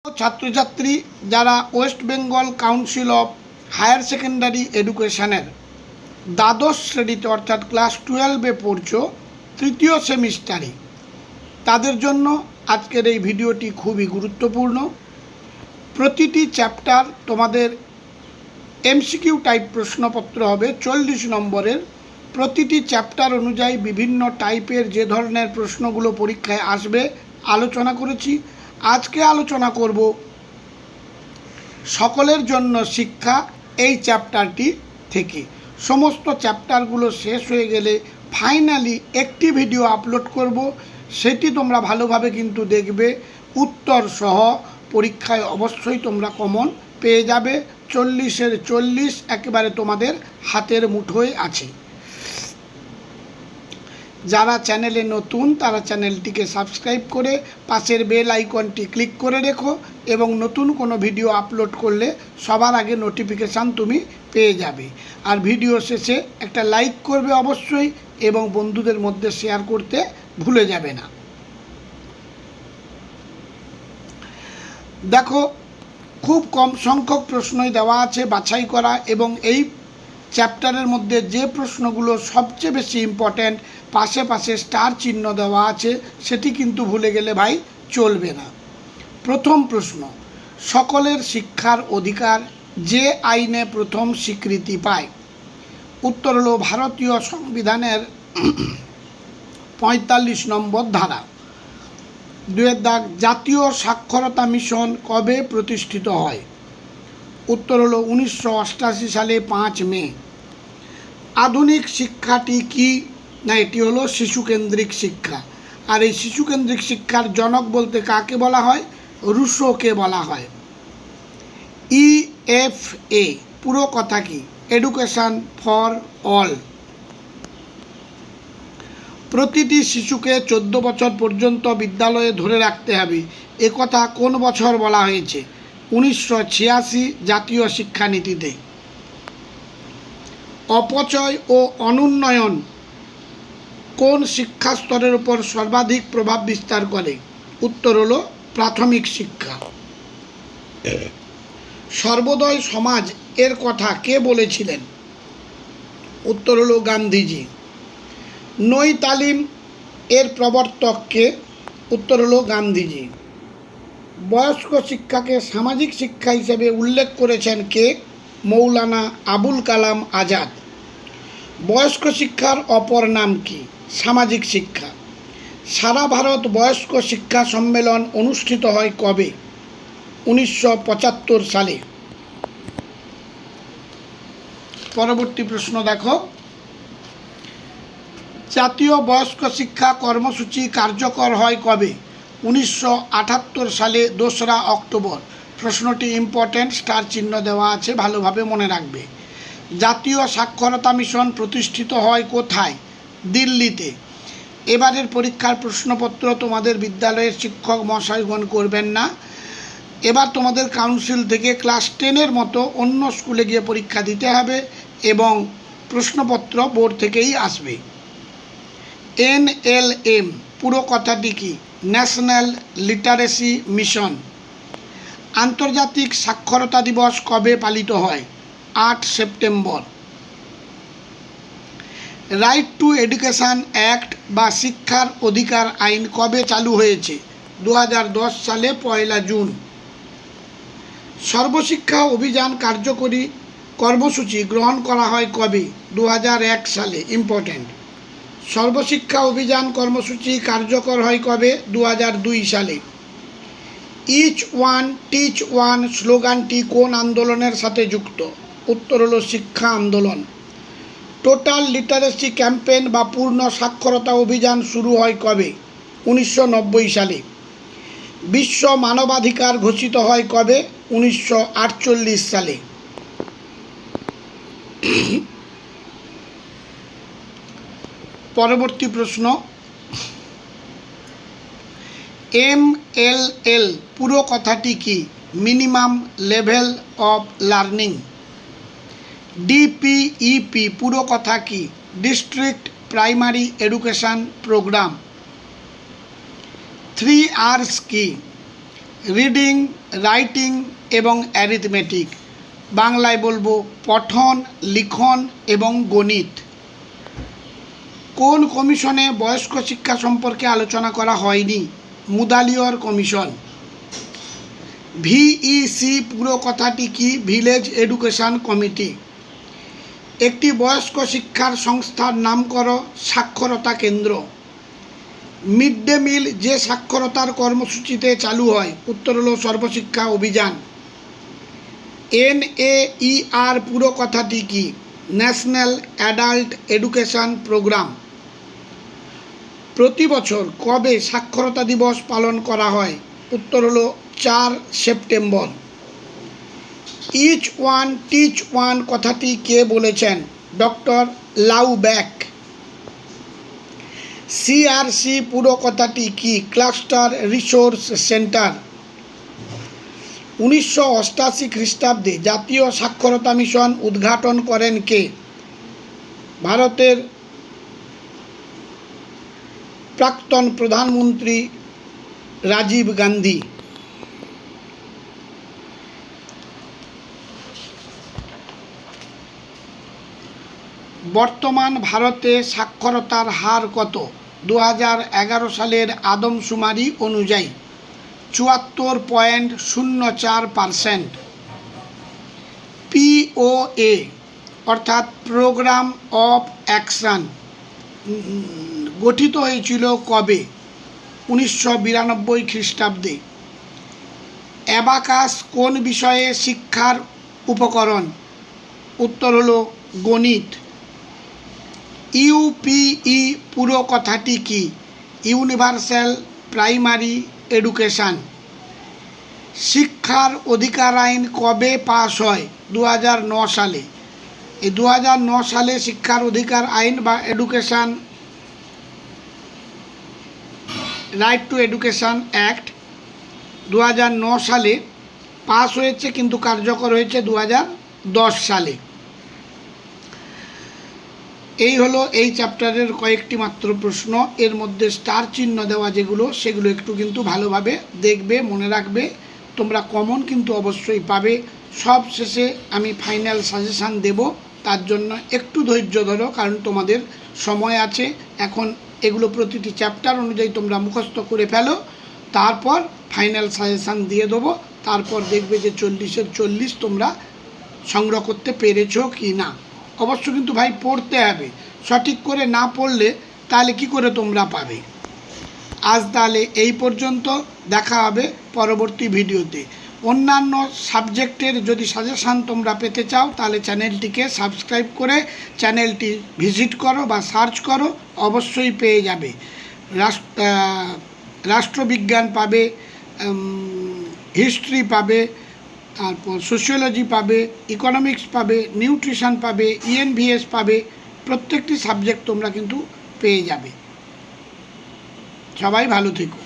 ছাত্রছাত্রী যারা West Bengal council of higher secondary এডুকেশনের দ্বাদশ শ্রেণীতে অর্থাৎ ক্লাস 12-এ পড়ছো, তৃতীয় সেমিস্টারে, তাদের জন্য আজকের এই ভিডিওটি খুবই গুরুত্বপূর্ণ। প্রতিটি চ্যাপ্টার তোমাদের এমসিকিউ টাইপ প্রশ্নপত্র হবে 40 নম্বরের। প্রতিটি চ্যাপ্টার অনুযায়ী বিভিন্ন টাইপের যে ধরনের প্রশ্নগুলো পরীক্ষায় আসবে আলোচনা করেছি। আজকে আলোচনা করব সকলের জন্য শিক্ষা এই চ্যাপ্টারটি থেকে। সমস্ত চ্যাপ্টারগুলো শেষ হয়ে গেলে ফাইনালি একটি ভিডিও আপলোড করব, সেটি তোমরা ভালোভাবে কিন্তু দেখবে, উত্তর সহ। পরীক্ষায় অবশ্যই তোমরা কমন পেয়ে যাবে। 40-এর 40 একেবারে তোমাদের হাতের মুঠোয় আছে। যারা চ্যানেলে নতুন তারা চ্যানেলটিকে সাবস্ক্রাইব করে পাশের বেল আইকনটি ক্লিক করে রেখো, এবং নতুন কোনো ভিডিও আপলোড করলে সবার আগে নোটিফিকেশান তুমি পেয়ে যাবে। আর ভিডিও শেষে একটা লাইক করবে অবশ্যই, এবং বন্ধুদের মধ্যে শেয়ার করতে ভুলে যাবে না। দেখো, খুব কম সংখ্যক প্রশ্নই দেওয়া আছে বাছাই করা, এবং এই চ্যাপ্টারের মধ্যে যে প্রশ্নগুলো সবচেয়ে বেশি ইম্পর্ট্যান্ট, পাশে পাশে স্টার চিহ্ন দেওয়া আছে, সেটি কিন্তু ভুলে গেলে ভাই চলবে না। প্রথম প্রশ্ন, সকলের শিক্ষার অধিকার যে আইনে প্রথম স্বীকৃতি পায়? উত্তর হলো ভারতীয় সংবিধানের 45 নম্বর ধারা। 2 দাগ, জাতীয় সাক্ষরতা মিশন কবে প্রতিষ্ঠিত হয়? উত্তর হলো 1988 সালে 5 মে। আধুনিক শিক্ষাটি কি? না, এটি হলো শিশুকেন্দ্রিক শিক্ষা। আর এই শিশুকেন্দ্রিক শিক্ষার জনক বলতে কাকে বলা হয়? রুশোকে বলা হয়। EFA পুরো কথা কি? Education for all. প্রতিটি শিশুকে 14 বছর পর্যন্ত বিদ্যালয়ে ধরে রাখতে হবে, একথা কোন বছর বলা হয়েছে? 1986 জাতীয় শিক্ষানীতিতে। অপচয় ও অনুন্নয়ন কোন শিক্ষা স্তরের উপর সর্বাধিক প্রভাব বিস্তার করে? উত্তর হলো প্রাথমিক শিক্ষা। সর্বোদয় সমাজ এর কথা কে বলেছিলেন? উত্তর হলো গান্ধীজি। নই তালিম এর প্রবর্তক কে? উত্তর হলো গান্ধীজি। বয়স্ক শিক্ষাকে সামাজিক শিক্ষা হিসেবে উল্লেখ করেছেন কে? মৌলানা আবুল কালাম আজাদ। বয়স্ক শিক্ষার অপর নাম কি? সামাজিক শিক্ষা। সারা ভারত বয়স্ক শিক্ষা সম্মেলন অনুষ্ঠিত হয় কবে? 1975 সালে। পরবর্তী প্রশ্ন দেখো, জাতীয় বয়স্ক শিক্ষা কর্মসূচি কার্যকর হয় কবে? 1978 সালে 2রা অক্টোবর। প্রশ্নটি ইম্পর্ট্যান্ট, স্টার চিহ্ন দেওয়া আছে, ভালোভাবে মনে রাখবে। জাতীয় সাক্ষরতা মিশন প্রতিষ্ঠিত হয় কোথায়? দিল্লিতে। এবারের পরীক্ষার প্রশ্নপত্র তোমাদের বিদ্যালয়ের শিক্ষক মহাশয়গণ করবেন না। এবার তোমাদের কাউন্সিল থেকে ক্লাস 10-এর মতো অন্য স্কুলে গিয়ে পরীক্ষা দিতে হবে, এবং প্রশ্নপত্র বোর্ড থেকেই আসবে। NLM পুরো কথাটি কি? National literacy mission. আন্তর্জাতিক সাক্ষরতা দিবস কবে পালিত হয়? 8 September. Right two education act বা শিক্ষার অধিকার আইন কবে চালু হয়েছে? 2010 সালে 1 জুন। সর্বশিক্ষা অভিযান কার্যকরী কর্মসূচি গ্রহণ করা হয় কবে? 2001 সালে। ইম্পর্ট্যান্ট। সর্বশিক্ষা অভিযান কর্মসূচি কার্যকর হয় কবে? 2002 সালে। ইচ ওয়ান টিচ ওয়ান স্লোগানটি কোন আন্দোলনের সাথে যুক্ত? উত্তর হলো শিক্ষা আন্দোলন। টোটাল লিটারেসি ক্যাম্পেইন বা পূর্ণ সাক্ষরতা অভিযান শুরু হয় কবে? 1990 সালে। বিশ্ব মানবাধিকার ঘোষিত হয় কবে? 1948 সালে। পরবর্তী প্রশ্ন, MLL পুরো কথাটি কি? Minimum level of learning. DPEP পুরো কথা কি? District primary education programme. 3 R's কি? রিডিং, রাইটিং এবং অ্যারিথমেটিক। বাংলায় বলবো পঠন, লিখন এবং গণিত। কোন কমিশনে বয়স্ক শিক্ষা সম্পর্কে আলোচনা করা হয়নি? মুদালিয়র কমিশন। ভিইসি পুরো কথাটি কি? Village education committee. একটি বয়স্ক শিক্ষার সংস্থার নাম করো। সাক্ষরতা কেন্দ্র। মিড ডে মিল যে সাক্ষরতার কর্মসূচিতে চালু হয়? উত্তর হলো সর্বশিক্ষা অভিযান। NAER পুরো কথাটি কি? National adult education programme. প্রতি বছর কবে সাক্ষরতা দিবস পালন করা হয়? উত্তর হলো 4 September. Each one teach one কথাটি কে বলেছেন? ডক্টর লাউব্যাক। CRC পুরো কথাটি কি? Cluster resource centre. 1988 খ্রিস্টাব্দে জাতীয় সাক্ষরতা মিশন উদ্ঘাটন করেন কে? ভারতের প্রাক্তন প্রধানমন্ত্রী রাজীব গান্ধী। বর্তমান ভারতে সাক্ষরতার হার কত? 2011 সালের আদমশুমারি অনুযায়ী 74.04%। POA অর্থাৎ প্রোগ্রাম অফ অ্যাকশন গঠিত হয়েছিল কবে? 1992 খ্রিস্টাব্দে। অ্যাবাকাস কোন বিষয়ে শিক্ষার উপকরণ? উত্তর হলো গণিত। UPE পুরো কথাটি কি? Universal primary education. শিক্ষার অধিকার আইন কবে পাস হয়? 2009 সালে। এই 2009 সালে শিক্ষার অধিকার আইন বা education right two education act 2009 সালে পাস হয়েছে, কিন্তু কার্যকর হয়েছে 2010 সালে। এই হলো এই চ্যাপ্টারের কয়েকটি মাত্র প্রশ্ন। এর মধ্যে স্টার চিহ্ন দেওয়া যেগুলো, সেগুলো একটু কিন্তু ভালোভাবে দেখবে, মনে রাখবে। তোমরা কমন কিন্তু অবশ্যই পাবে। সব শেষে আমি ফাইনাল সাজেশান দেব, তার জন্য একটু ধৈর্য ধরো, কারণ তোমাদের সময় আছে। এখন এগুলো প্রতিটি চ্যাপ্টার অনুযায়ী তোমরা মুখস্থ করে ফেলো, তারপর ফাইনাল সাজেশান দিয়ে দেবো। তারপর দেখবে যে 40-এর 40 তোমরা সংগ্রহ করতে পেরেছো কি না। অবশ্য কিন্তু ভাই পড়তে হবে, সঠিক করে না পড়লে তাহলে কি করে তোমরা পাবে। আজ তাহলে এই পর্যন্ত, দেখা হবে পরবর্তী ভিডিওতে। অন্যান্য সাবজেক্টের যদি সাজেশান তোমরা পেতে চাও, তাহলে চ্যানেলটিকে সাবস্ক্রাইব করে চ্যানেলটি ভিজিট করো বা সার্চ করো, অবশ্যই পেয়ে যাবে। রাষ্ট্রবিজ্ঞান পাবে, হিস্ট্রি পাবে, তারপর সোশিওলজি পাবে, ইকোনমিক্স পাবে, নিউট্রিশন পাবে, ENVS পাবে। প্রত্যেকটি সাবজেক্ট তোমরা কিন্তু পেয়ে যাবে। সবাই ভালো থেকো।